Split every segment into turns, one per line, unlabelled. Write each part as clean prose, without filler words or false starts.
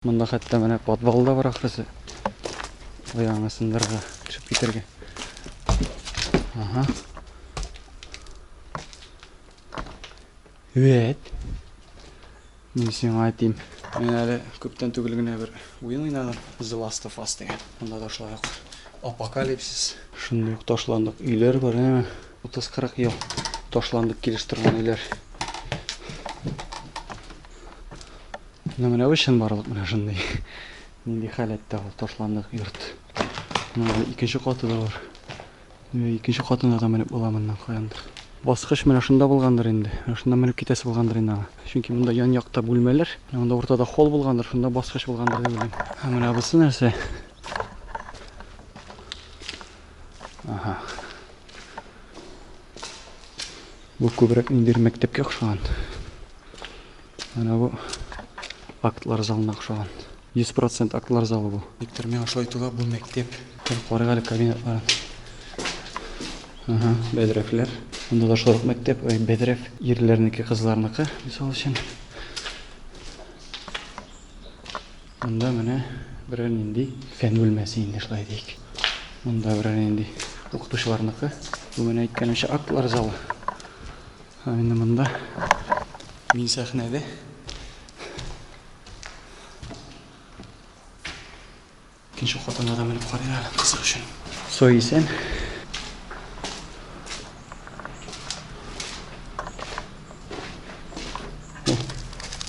Мында хәтта менә подвал да бар ахрысы. Аяңа сындырга кирип китерге. Ага. Evet. Мен сиңа айтайым. Мен әле көптән түгел генә бер уен уйнадым. The Last of Us деген. Монда да шулай ук апокалипсис. Шундый ук ташландык өйләр бар, әмма 30-40 ел ташландык килеш торган өйләр. Менә өчен барлык менә шундый. Нинди халәттә ул ташландык йорт. Менә икенче каты да бар. Икенче катында да менеп буламын каяндыр. Баскыч менә шунда булгандыр инде. Шунда менеп китәсе булгандыр инде. Чөнки монда ян якта бүлмәләр, монда ортада холл булгандыр, шунда баскыч булгандыр дип уйлыйм. Менә бусы нәрсә? Ага. Бу күбрәк инде мәктәпкә охшаган. Менә бу актлар залына охшаган. 100% актлар залы бу. Виктор мен ошо айтуга бу мектеп. Карагали кабинетлар. Ага, бедрефлер. Монда да шулай мектеп, бедреф ирләрнеке, кызларныкы, мисал өчен. Монда менә берәр нинди фән бүлмәсе инде шулай дик. Монда берәр нинди укытучыларныкы. Бу менә әйткәнемчә актлар залы. Инде монда мин сәхнәдә. Икенче хатына да менеп карыйлар, кызык өчен. Соисен.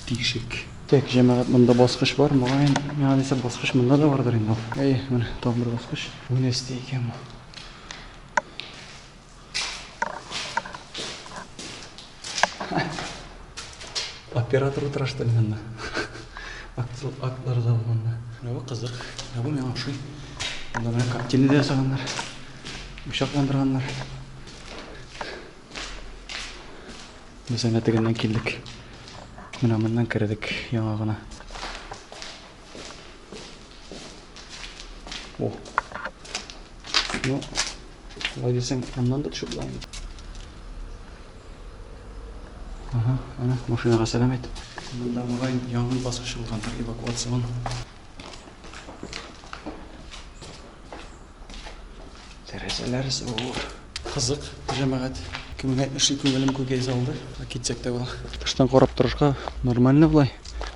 Тишек. Тек җәмәгать монда баскыч бар, мөгаен, миңа дисә баскыч монда да бардыр инде. Менә там бер баскыч. Бу нәрсә икән бу? Оператор утыра что ли монда? Актлар залы монда. Менә бу кызык. Менә бу миңа ошый. Монда менә картина да ясаганнар. Ушакландырганнар. Без әнә тегеннән килдек. Менә моннан кердек яңа гына. О. Ну, алай дисәң, моннан да төшеп булам. Ага, ана машинага сәлам әйт. Монда мөгаен яңа баскыч булгандыр, эвакуацион. Тәрәзәләр зур. Кызык, җәмәгать. Кемгә эшли күңелем күгәй залды. Китсәк тә була. Тыштан карап торышка нормально булай.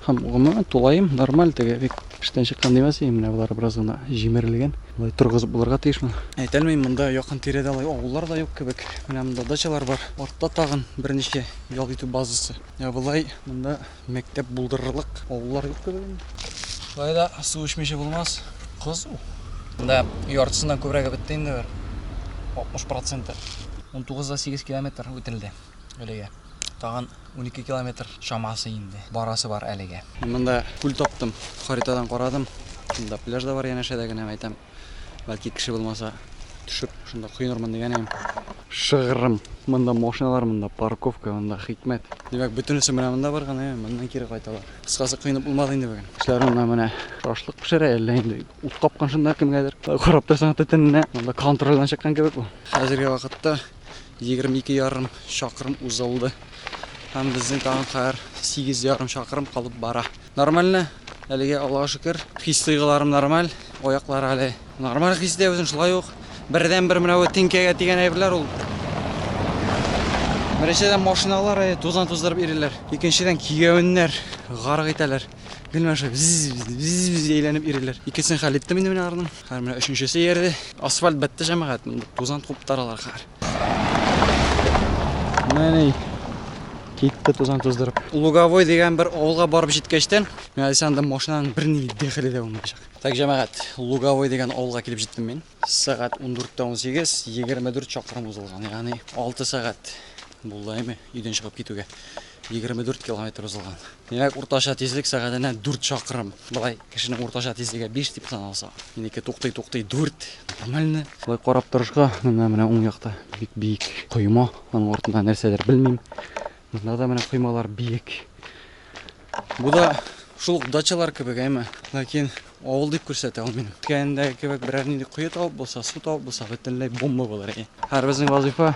Һәм гомумән тулайым нормаль теге бик эштән чыккан димәсәм, менә булар бераз гына җимерелгән. Булай торгызып булырга тиешме? Әйтәлмим, монда якын тирәдә алай авыллар да юк кебек. Менә монда дачалар бар. Артта тагын берничә ял итү базасы. Булай монда мәктәп булдырырлык авыллар юк кебек. Булай да су эчмичә булмас. Кызу. Монда яртысыннан күбрәге бетте инде бер. 60%. 19-8 километр үтелде әлегә. Тагын 12 километр шамасы инде. Барасы бар әлегә. Монда күл таптым. Харитадан карадым. Монда пляж да бар янәшәдә генә әйтәм. Бәлки кеше булмаса төшеп шунда куйнырмын дигәнем. Шыгырым. Монда машиналар, монда парковка, монда хикмәт. Димәк, бөтенесе менә монда барган, моннан кире кайталар. Кыскасы кыйнап булмады инде бүген. Кешеләр менә шашлык пешерә, әллә инде ут капкан шунда кемгәдер. Карап торсаң тәтенне, монда контрольдан чыккан кебек бу. Хәзерге вакытта 22,5 чакрым узылды. Һәм безнең тагын хәзер 8,5 чакрым калып бара. Нормально. Әлегә Аллаһка шөкер, хис тойгыларым нормаль, аяклар әле нормаль хис итә үзен шулай ук. Бердән бер менә бу тинкәгә тигән әйберләр ул. Беренчедән машиналар тузан туздырып иреләр. Икенчедән кигәвеннәр гарык итәләр. Белмәшә биз әйләнеп иреләр. Икесен хәл иттем инде менә арның. Һәр менә өченчесе йөрде. Асфальт бетте җәмәгать. Тузан куп таралар хәр. Менә китте тузан туздырып. Луговой дигән бер авылга барып җиткәчтән, мен анда машинаның берни дәхиле дә булмаячак. Так җәмәгать, Луговой дигән авылга килеп җиттем мин. Сәгать 14:18, 24 чакрым узылган. Ягъни 6 сәгать булдымы өйдән чыгып китүгә. 24 километр узылган. Димәк, уртача тизлек сәгатенә 4 чакрым. Булай кешенең уртача тизлеге 5 дип саналса, минеке туктый 4. Нормально. Булай карап торышка, менә уң якта бик койма, аның артында нәрсәдер белмим. Монда да менә коймалар биек. Бу да шул дачалар кебек, ләкин авыл дип күрсәтә ул минем. Кәндә кебек берәр нинди куе табып булса, су табып булса, бөтенләй бомба булыр. Һәр безнең вазифа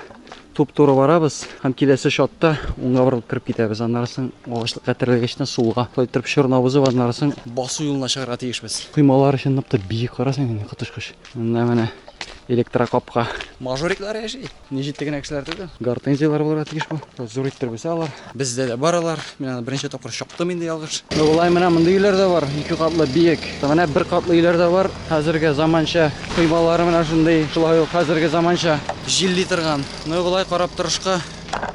туп-туры барабыз. Һәм киләсе шотта уңга борылып кирип китәбез. Аннарсын агачлык катерлегечтен сулга. Шулай итеп шырнабызы аннарсын басу юлына чыгарга тиешбез. Кыймалар чынлап та биек карасаң инде кытышкыч. Менә электрокапка мажориклар яши. Не җиттегенә кешеләр түгел. Гортензиялар булырга тиеш бу. Зур итеп алар. Бездә дә баралар. Мен беренче тапкыр чаптым инде ялгыш. Булай менә мондай үйләр дә бар. 2 катлы биек. Менә 1 катлы үйләр дә бар. Хәзерге заманча кыймалары менә шундый. Шулай ук хәзерге заманча җилли торган. Булай карап торышка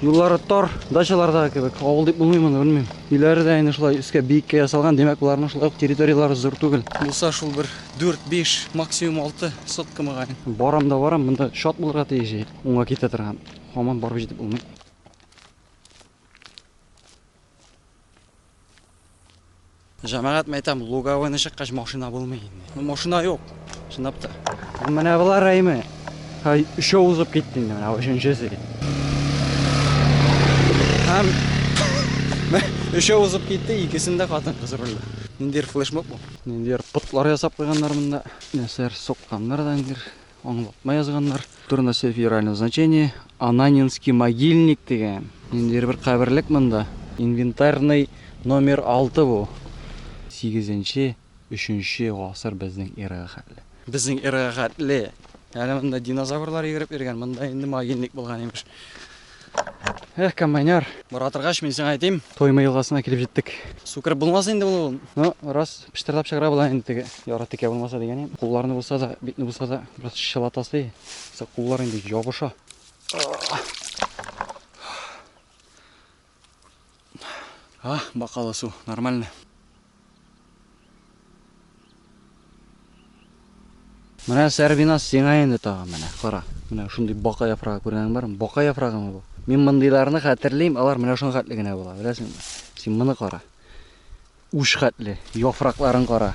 юллары тар, дачаларда кебек. Авыл дип булмый моны, белмим. Үйләре дә инде шулай өскә биеккә ясалган. Демәк, буларның шулай ук территориялары зур түгел. Булса шул бер 4-5, максимум 6 сотка мыгай. Барам да барам, монда шат булырга тиеш. Уңга китә торган. Һаман барып җитеп булмый. Җәмәгать мәйтәм, лугавыны чыккач машина булмый инде. Машина юк. Чынлап та. Менә булар райме. Хай шоу узып китте инде, менә өченчесе. Һәм шоу узып китте, икесендә хатын кыз рөлдә. Ниндир флешмоб бу? Ниндир путлар ясап куйганнар монда. Нәрсәр сокканнар да ниндир аңлатма язганнар. Турында федеральное значение Ананинский могильник дигән. Ниндир бер каберлек монда. Инвентарный номер 6 бу. 8-3 гасыр безнең эрага хәтле. Безнең эрага хәтле. Әле монда динозаврлар йөреп йөргән, монда инде могильник булган имеш. Коммайнер, бара торгач мен сиңа әйтим, Тойма елгасына килеп җиттек. Су кирип булмас инде бу. Раз пиштырлап чыгара була инде теге. Яры текә булмаса дигән. Кулларны булса да, битне булса да, бераз шылатасы. Куллар инде ябыша. Бакалы су, нормально. Менә сәрбинас сиңа инде тагы менә, кара. Менә шундый бака яфрагы күргән бармы? Бака яфрагымы бу? Мин мондыйларны хәтерлим, алар менә шуның хәтле генә була, беләсеңме? Син моны кара. Уч хәтле, яфракларын кара.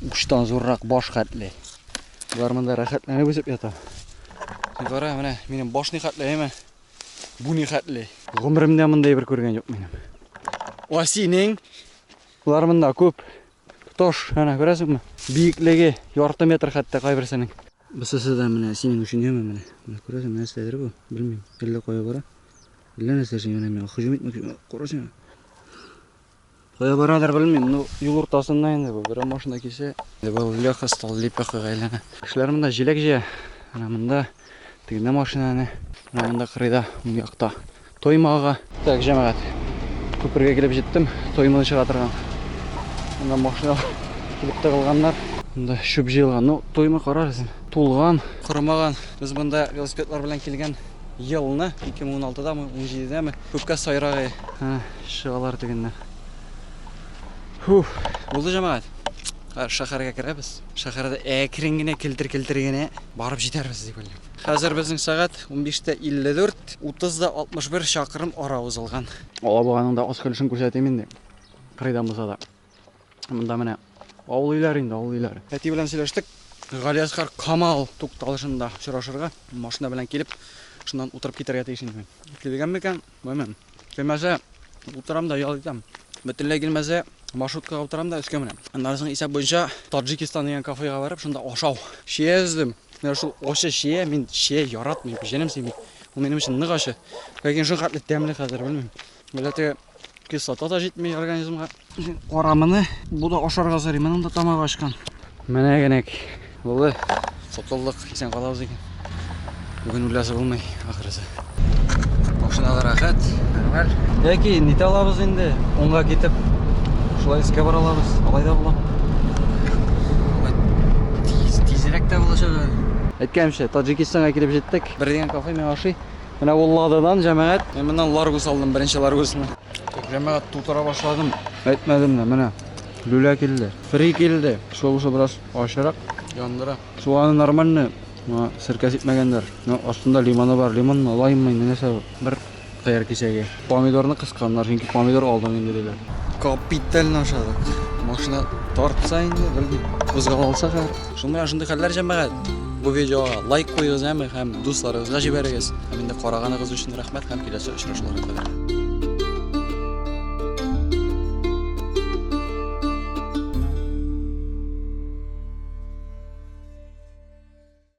Учтан зуррак баш хәтле. Булар монда рәхәтләнеп үсеп ята. Син кара, менә минем баш ни хәтле әйме? Бу ни хәтле? Гомеремдә мондай бер күргән юк минем. Ва синең булар монда күп. Тош, әнә күрәсеңме? Биеклеге ярты метр хәтта кайберсенең. Бысысы да менә синең өчен яме менә. Менә күрәсең, нәрсәдер бу? Белмим. Әллә кая бара? Әллә нәрсә син менә һөҗүм итмәкче. Күрәсең. Кая барадыр белмим. Ну, юл уртасында инде бу. Бер машина килсә, бу легко стал лепехка гайлана. Кешеләр монда җиләк җыя. Менә монда тегенә машинаны. Менә монда кырыйда, уң якта. Тоймага. Так, җәмәгать. Күпергә килеп җиттем. Тойманы чыга торган. Монда машина килеп тыгылганнар. Монда шөп җыелган. Ну, тойма карарсың. Тулган, кырмаган. Без монда велосипедлар белән килгән елны 2016-дамы, 17-дәме күпкә сайрагы. Шыгалар дигәннәр. Булды җәмәгать. Шәһәргә керәбез. Шәһәрдә әкрен генә килтер генә барып җитәрбез дип уйлыйм. Хәзер безнең сәгать 15:54, 30:61 чакрым ара узылган. Алабуганың да аскылышын күрсәтим инде. Кырыйдан булса да. Монда менә авыл үйләре инде, авыл үйләре. Әти белән сөйләштек. Галиаскар Камал тукталышында очрашырга, машина белән килеп, шуннан утырып китәргә тиеш инде. Килгән микән? Белмәм. Килмәсә, утырам да ял итәм. Бөтенләй килмәсә, маршруткага утырам да өскә менәм. Аннан соң исәп буенча Таджикистан дигән кафега барып, шунда ашау. Шиездем. Менә шул ачы шие, мин шие яратмыйм, җенем сыймый. Ул минем өчен нык ачы. Ләкин шул хәтле тәмле хәзер белмим. Беләте кислота да җитми организмга. Карамыны бу да ашарга сорый, моның да тамагы ачкан. Менә генек. Булды. Сатылдык, исән калабыз икән. Бүген үләсе булмый, ахырысы. Машинада рәхәт. Нормаль. Яки нитә алабыз инде? Уңга китеп, шулай искә бара алабыз. Алай да була. Тизрәк тә булачак. Әйткәнчә, Таджикистанга килеп җиттек. Бер дигән кафе мен ашый. Менә ул лададан җәмәгать. Мен моннан ларгус алдым, беренче ларгусны. Җәмәгать тутыра башладым. Әйтмәдем дә, менә. Люля килде. Фри килде. Шул бераз ашырак. Яндыра. Суаны нормальны. Сиркә сипмәгәннәр. Астында лимоны бар. Лимонны алаймы инде нәрсә? Бер кыяр кисәге. Помидорны кысканнар, чөнки помидор алдым инде диләр. Капитально ашадык. Машина тартса инде, белмим. Кузгалса хәзер. Шуңа шундый хәлләр җәмәгать. Бу видеога лайк куегыз һәм дусларыгызга җибәрегез. Һәм инде караганыгыз өчен рәхмәт һәм киләсе очрашуларга кадәр.